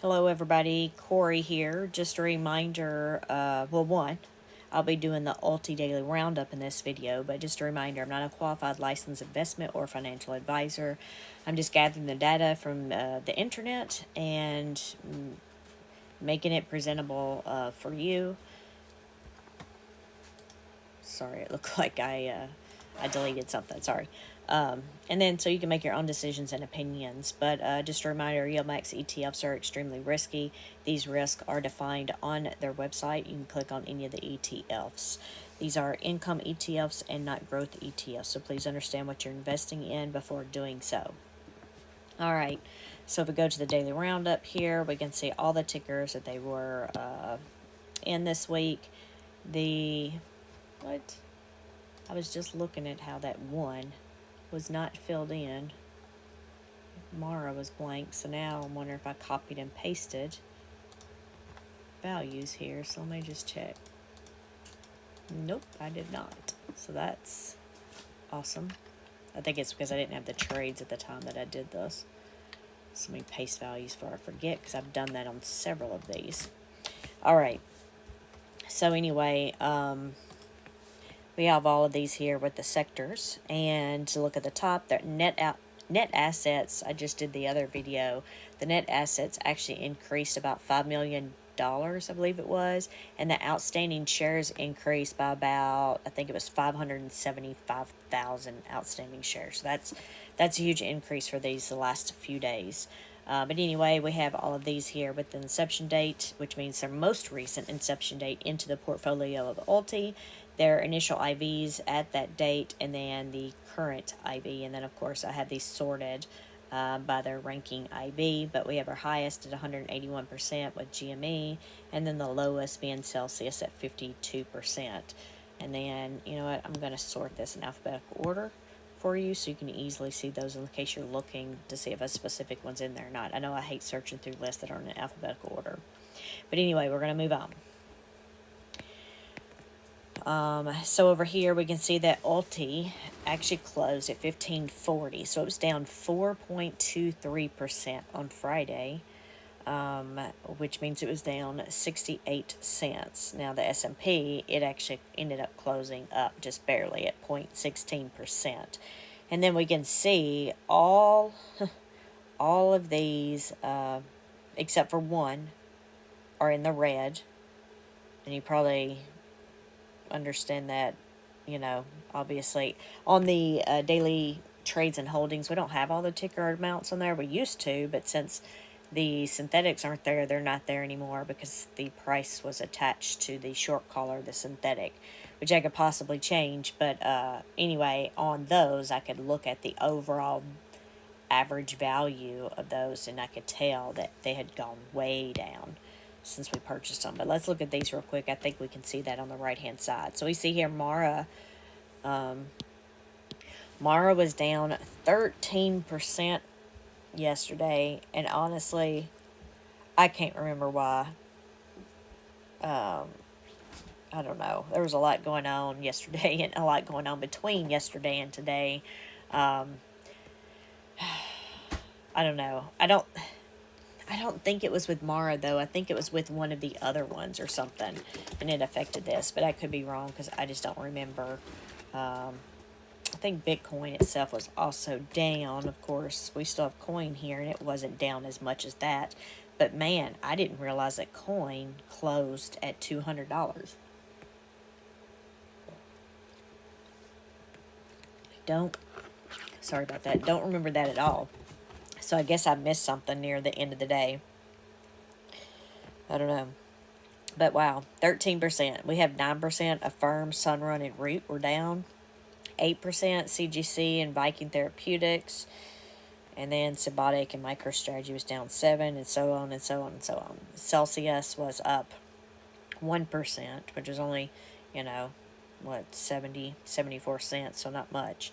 Hello everybody, Corey here. Just a reminder, I'll be doing the ULTY Daily Roundup in this video, but just a reminder, I'm not a qualified licensed investment or financial advisor. I'm just gathering the data from the internet and making it presentable for you. Sorry, it looked like I deleted something, sorry. And then so you can make your own decisions and opinions. But just a reminder, YieldMax ETFs are extremely risky. These risks are defined on their website. You can click on any of the ETFs. These are income ETFs and not growth ETFs. So please understand what you're investing in before doing so. All right. So if we go to the daily roundup here, we can see all the tickers that they were in this week. I was just looking at how that one was not filled in. Mara was blank, so now I'm wondering if I copied and pasted values here. So let me just check. Nope, I did not. So that's awesome. I think it's because I didn't have the trades at the time that I did this. So let me paste values before I forget, because I've done that on several of these. All right. So anyway, we have all of these here with the sectors, and to look at the top, their net assets. I just did the other video. The net assets actually increased about $5 million, I believe it was, and the outstanding shares increased by about, I think it was 575,000 outstanding shares. So that's a huge increase for the last few days. But anyway, we have all of these here with the inception date, which means their most recent inception date into the portfolio of ULTY, their initial IVs at that date, and then the current IV. And then, of course, I have these sorted by their ranking IV, but we have our highest at 181% with GME, and then the lowest being Celsius at 52%. And then, you know what, I'm going to sort this in alphabetical order for you so you can easily see those in case you're looking to see if a specific one's in there or not. I know I hate searching through lists that aren't in alphabetical order. But anyway, we're going to move on. So over here we can see that ULTY actually closed at 1540, so it was down 4.23% on Friday, which means it was down 68 cents. Now the S&P, it actually ended up closing up just barely at 0.16%. And then we can see all of these, except for one, are in the red. And you probably understand that, you know, obviously on the daily trades and holdings, we don't have all the ticker amounts on there. We used to, but since the synthetics aren't there, they're not there anymore because the price was attached to the short collar, the synthetic, which I could possibly change. But anyway, on those, I could look at the overall average value of those, and I could tell that they had gone way down since we purchased them. But let's look at these real quick. I think we can see that on the right hand side. So we see here Mara was down 13% yesterday, and honestly I can't remember why. I don't know, there was a lot going on yesterday and a lot going on between yesterday and today. I don't know. I don't think it was with Mara, though. I think it was with one of the other ones or something, and it affected this. But I could be wrong because I just don't remember. I think Bitcoin itself was also down. Of course, we still have coin here, and it wasn't down as much as that. But, man, I didn't realize that coin closed at $200. Sorry about that. Don't remember that at all. So I guess I missed something near the end of the day. I don't know. But wow, 13%. We have 9% Affirm, Sunrun, and Root were down. 8% CGC and Viking Therapeutics. And then Symbiotic and MicroStrategy was down 7%, and so on and so on and so on. Celsius was up 1%, which is only, 74 cents, so not much.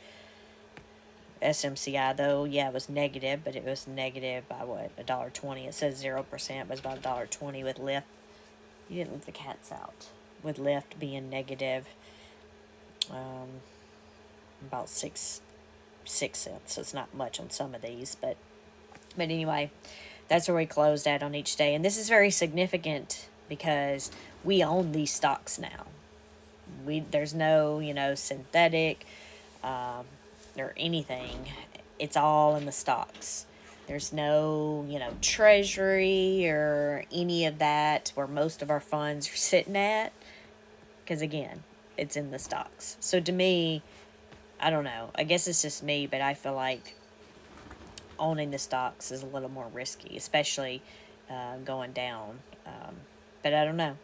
SMCI, though, yeah, it was negative, but it was negative by what, $1.20. It says 0%, but it's about $1.20 with Lyft. You didn't leave the cats out. With Lyft being negative, about 6 cents. So it's not much on some of these, but anyway, That's where we closed at on each day. And this is very significant because we own these stocks now. There's no, synthetic or anything. It's all in the stocks. There's no, treasury or any of that where most of our funds are sitting at. Because again, it's in the stocks. So to me, I don't know. I guess it's just me, but I feel like owning the stocks is a little more risky, especially going down. But I don't know.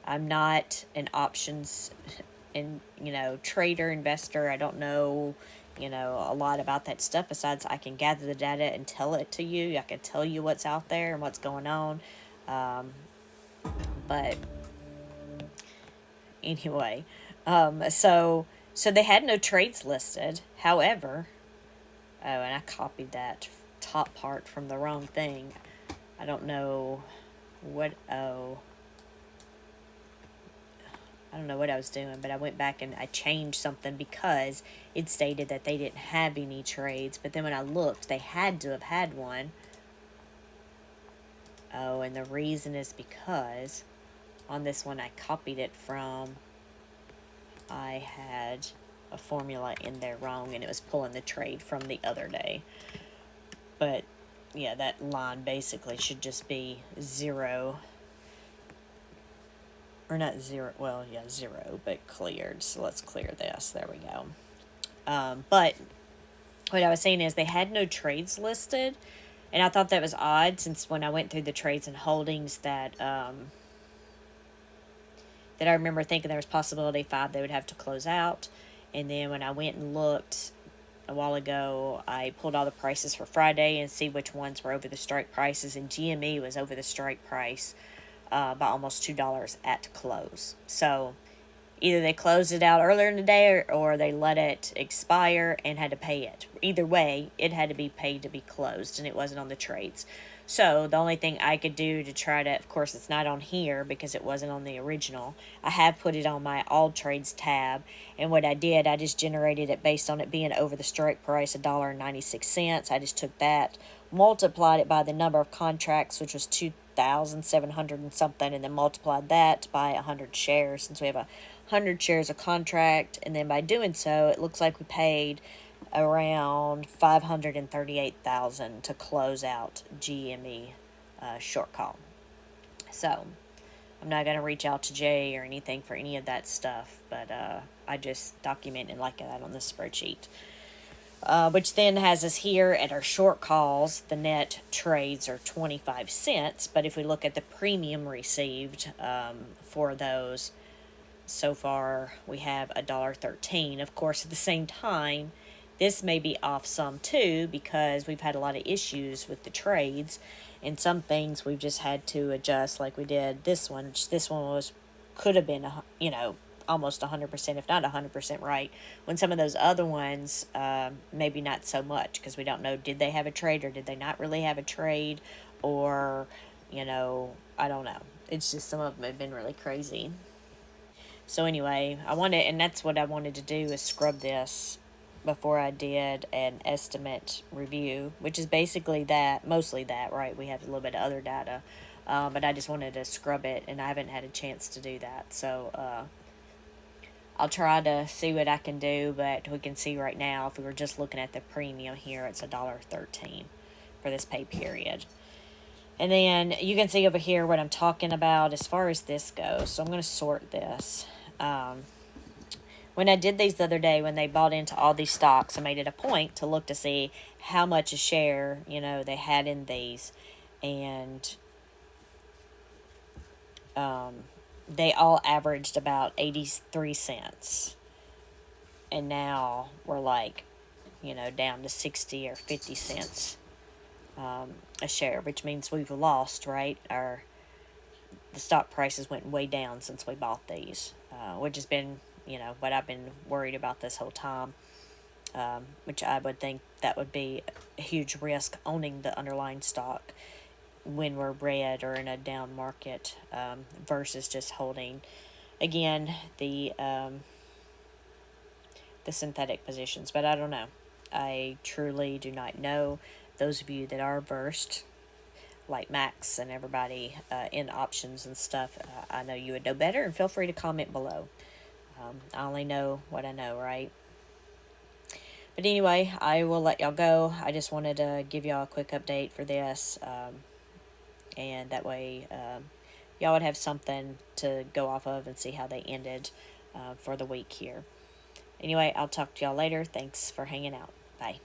I'm not an options trader, investor. I don't know, a lot about that stuff besides I can gather the data and tell it to you. I can tell you what's out there and what's going on. But anyway, so they had no trades listed. However, and I copied that top part from the wrong thing. I don't know what I don't know what I was doing, but I went back and I changed something because it stated that they didn't have any trades. But then when I looked, they had to have had one. Oh, and the reason is because on this one I copied it from, I had a formula in there wrong and it was pulling the trade from the other day. But yeah, that line basically should just be 0. Or not 0, well, yeah, 0, but cleared. So let's clear this. There we go. But what I was saying is they had no trades listed. And I thought that was odd since when I went through the trades and holdings that I remember thinking there was possibility 5 they would have to close out. And then when I went and looked a while ago, I pulled all the prices for Friday and see which ones were over the strike prices. And GME was over the strike price by almost $2 at close. So either they closed it out earlier in the day or they let it expire and had to pay it. Either way, it had to be paid to be closed and it wasn't on the trades. So the only thing I could do to try to, of course it's not on here because it wasn't on the original. I have put it on my all trades tab, and what I did, I just generated it based on it being over the strike price $1.96. I just took that, multiplied it by the number of contracts, which was 2,700 and something, and then multiplied that by 100 shares since we have 100 shares of contract. And then by doing so, it looks like we paid around $538,000 to close out GME short call. So I'm not going to reach out to Jay or anything for any of that stuff, but I just document it like that on this spreadsheet. Which then has us here at our short calls. The net trades are 25 cents, but if we look at the premium received for those, so far we have $1.13. Of course, at the same time, this may be off some too because we've had a lot of issues with the trades, and some things we've just had to adjust, like we did this one. This one could have been almost 100%, if not 100% right, when some of those other ones maybe not so much, because we don't know, did they have a trade or did they not really have a trade, or I don't know. It's just some of them have been really crazy. So anyway, and that's what I wanted to do, is scrub this before I did an estimate review, which is basically that, mostly that, right? We have a little bit of other data, but I just wanted to scrub it, and I haven't had a chance to do that. So I'll try to see what I can do, but we can see right now, if we were just looking at the premium here, it's $1.13 for this pay period. And then you can see over here what I'm talking about as far as this goes. So I'm going to sort this. When I did these the other day, when they bought into all these stocks, I made it a point to look to see how much a share, they had in these. And they all averaged about 83 cents. And now we're like, down to 60 or 50 cents a share, which means we've lost, right? The stock prices went way down since we bought these, which has been, what I've been worried about this whole time, which I would think that would be a huge risk, owning the underlying stock when we're red or in a down market, versus just holding, again, the synthetic positions. But I don't know. I truly do not know. Those of you that are versed, like Max and everybody in options and stuff. I know you would know better, and feel free to comment below. I only know what I know, right? But anyway, I will let y'all go. I just wanted to give y'all a quick update for this, and that way y'all would have something to go off of and see how they ended for the week here. Anyway, I'll talk to y'all later. Thanks for hanging out. Bye.